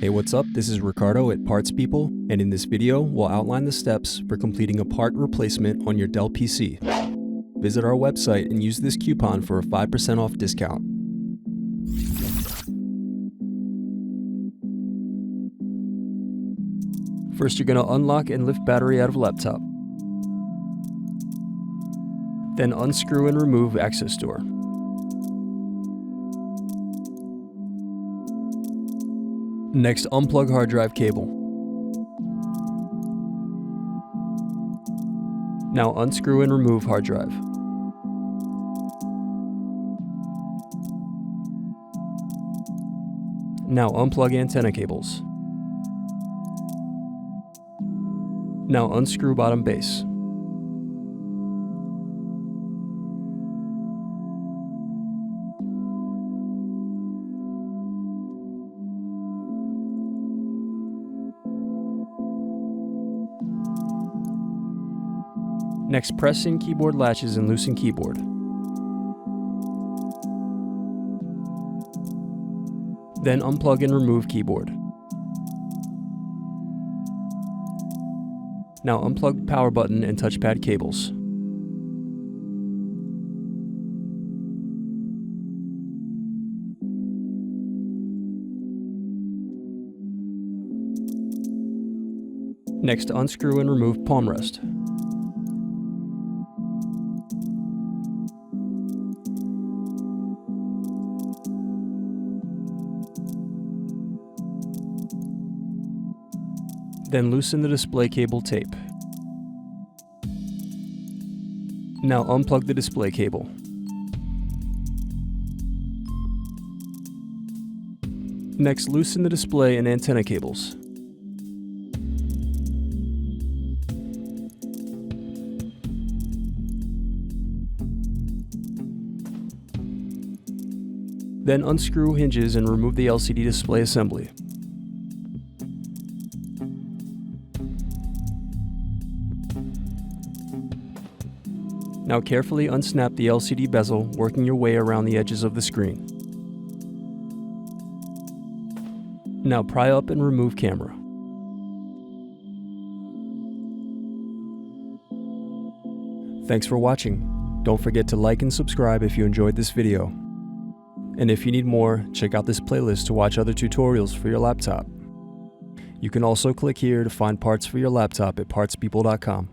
Hey, what's up? This is Ricardo at Parts People, and in this video, we'll outline the steps for completing a part replacement on your Dell PC. Visit our website and use this coupon for a 5% off discount. First, you're going to unlock and lift battery out of laptop. Then unscrew and remove access door. Next, unplug hard drive cable. Now unscrew and remove hard drive. Now unplug antenna cables. Now unscrew bottom base. Next, press in keyboard latches and loosen keyboard. Then unplug and remove keyboard. Now unplug power button and touchpad cables. Next, unscrew and remove palm rest. Then loosen the display cable tape. Now unplug the display cable. Next, loosen the display and antenna cables. Then unscrew hinges and remove the LCD display assembly. Now carefully unsnap the LCD bezel, working your way around the edges of the screen. Now pry up and remove camera. Thanks for watching. Don't forget to like and subscribe if you enjoyed this video. And if you need more, check out this playlist to watch other tutorials for your laptop. You can also click here to find parts for your laptop at partspeople.com.